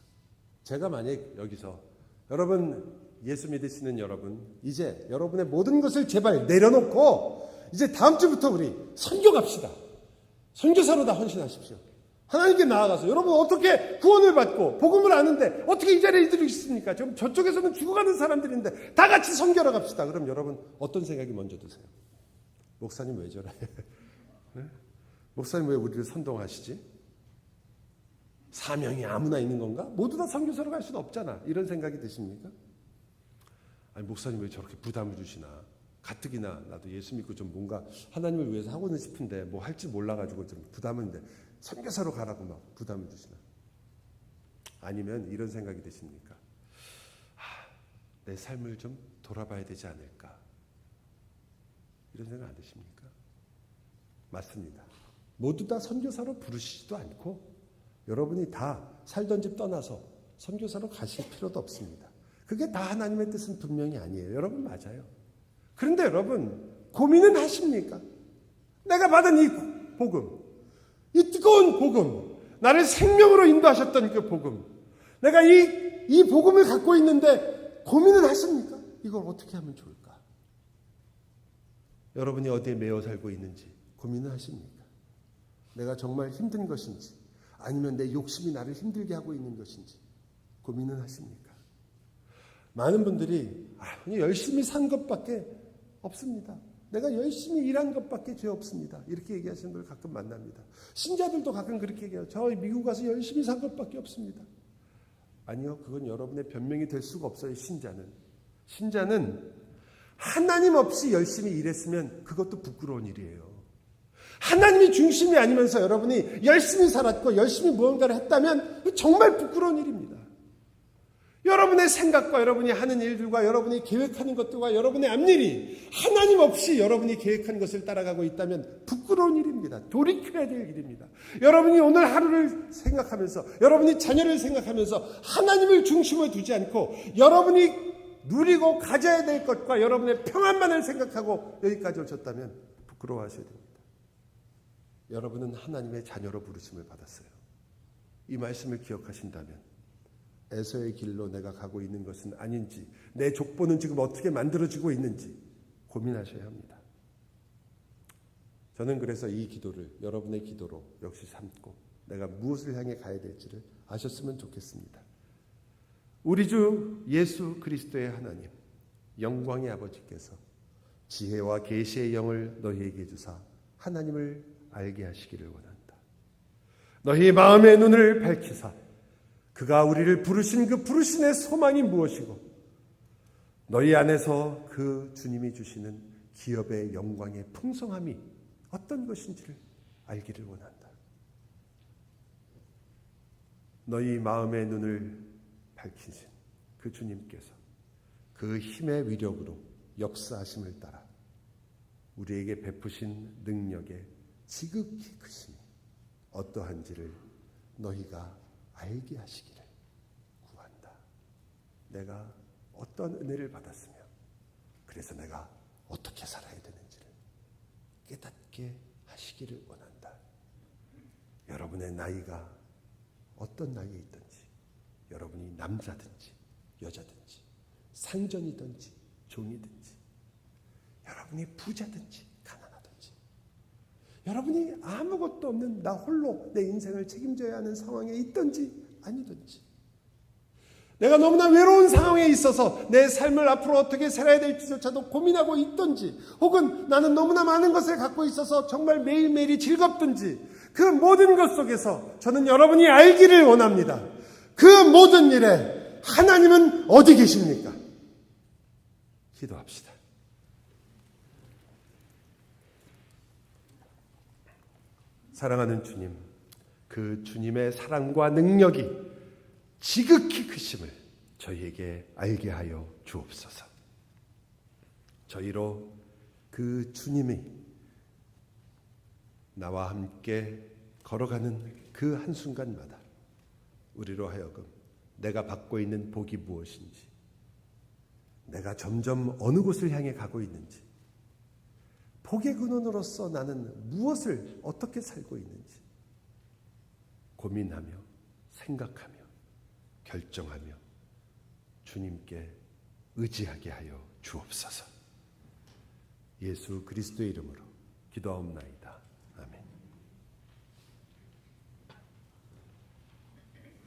제가 만약 여기서 여러분, 예수 믿으시는 여러분, 이제 여러분의 모든 것을 제발 내려놓고 이제 다음 주부터 우리 선교 갑시다. 선교사로 다 헌신하십시오. 하나님께 나아가서 여러분 어떻게 구원을 받고 복음을 아는데 어떻게 이 자리에 이들이 있습니까? 좀 저쪽에서는 죽어가는 사람들인데 다 같이 선교하러 갑시다. 그럼 여러분 어떤 생각이 먼저 드세요? 목사님 왜 저래? 네? 목사님 왜 우리를 선동하시지? 사명이 아무나 있는 건가? 모두 다 선교사로 갈 수는 없잖아. 이런 생각이 드십니까? 아니, 목사님 왜 저렇게 부담을 주시나? 가뜩이나 나도 예수 믿고 좀 뭔가 하나님을 위해서 하고는 싶은데 뭐 할지 몰라가지고 좀 부담인데 선교사로 가라고 막 부담을 주시나? 아니면 이런 생각이 드십니까? 내 삶을 좀 돌아봐야 되지 않을까? 이런 생각 안 드십니까? 맞습니다. 모두 다 선교사로 부르시지도 않고 여러분이 다 살던 집 떠나서 선교사로 가실 필요도 없습니다. 그게 다 하나님의 뜻은 분명히 아니에요. 여러분 맞아요. 그런데 여러분 고민은 하십니까? 내가 받은 이 복음, 이 뜨거운 복음, 나를 생명으로 인도하셨던 그 복음, 내가 이 복음을 갖고 있는데 고민은 하십니까? 이걸 어떻게 하면 좋을까? 여러분이 어디에 매여 살고 있는지 고민은 하십니까? 내가 정말 힘든 것인지 아니면 내 욕심이 나를 힘들게 하고 있는 것인지 고민은 하십니까? 많은 분들이 열심히 산 것밖에 없습니다. 내가 열심히 일한 것밖에 죄 없습니다. 이렇게 얘기하시는 분을 가끔 만납니다. 신자들도 가끔 그렇게 얘기해요. 저 미국 가서 열심히 산 것밖에 없습니다. 아니요. 그건 여러분의 변명이 될 수가 없어요. 신자는 하나님 없이 열심히 일했으면 그것도 부끄러운 일이에요. 하나님이 중심이 아니면서 여러분이 열심히 살았고 열심히 무언가를 했다면 정말 부끄러운 일입니다. 여러분의 생각과 여러분이 하는 일들과 여러분이 계획하는 것들과 여러분의 앞일이 하나님 없이 여러분이 계획한 것을 따라가고 있다면 부끄러운 일입니다. 돌이켜야 될 일입니다. 여러분이 오늘 하루를 생각하면서 여러분이 자녀를 생각하면서 하나님을 중심에 두지 않고 여러분이 누리고 가져야 될 것과 여러분의 평안만을 생각하고 여기까지 오셨다면 부끄러워하셔야 됩니다. 여러분은 하나님의 자녀로 부르심을 받았어요. 이 말씀을 기억하신다면 에서의 길로 내가 가고 있는 것은 아닌지, 내 족보는 지금 어떻게 만들어지고 있는지 고민하셔야 합니다. 저는 그래서 이 기도를 여러분의 기도로 역시 삼고 내가 무엇을 향해 가야 될지를 아셨으면 좋겠습니다. 우리 주 예수 그리스도의 하나님, 영광의 아버지께서 지혜와 계시의 영을 너희에게 주사 하나님을 알게 하시기를 원한다. 너희 마음의 눈을 밝히사 그가 우리를 부르신 그 부르심의 소망이 무엇이고 너희 안에서 그 주님이 주시는 기업의 영광의 풍성함이 어떤 것인지를 알기를 원한다. 너희 마음의 눈을 밝히신 그 주님께서 그 힘의 위력으로 역사하심을 따라 우리에게 베푸신 능력의 지극히 크심이 어떠한지를 너희가 알게 하시기를 구한다. 내가 어떤 은혜를 받았으며 그래서 내가 어떻게 살아야 되는지를 깨닫게 하시기를 원한다. 여러분의 나이가 어떤 나이에 있든지, 여러분이 남자든지 여자든지 상전이든지 종이든지, 여러분이 부자든지 가난하든지, 여러분이 아무것도 없는 나 홀로 내 인생을 책임져야 하는 상황에 있든지 아니든지, 내가 너무나 외로운 상황에 있어서 내 삶을 앞으로 어떻게 살아야 될지조차도 고민하고 있든지, 혹은 나는 너무나 많은 것을 갖고 있어서 정말 매일매일이 즐겁든지, 그 모든 것 속에서 저는 여러분이 알기를 원합니다. 그 모든 일에 하나님은 어디 계십니까? 기도합시다. 사랑하는 주님, 그 주님의 사랑과 능력이 지극히 크심을 저희에게 알게 하여 주옵소서. 저희로 그 주님이 나와 함께 걸어가는 그 한순간마다 우리로 하여금 내가 받고 있는 복이 무엇인지, 내가 점점 어느 곳을 향해 가고 있는지, 복의 근원으로서 나는 무엇을 어떻게 살고 있는지 고민하며 생각하며 결정하며 주님께 의지하게 하여 주옵소서. 예수 그리스도의 이름으로 기도하옵나이다.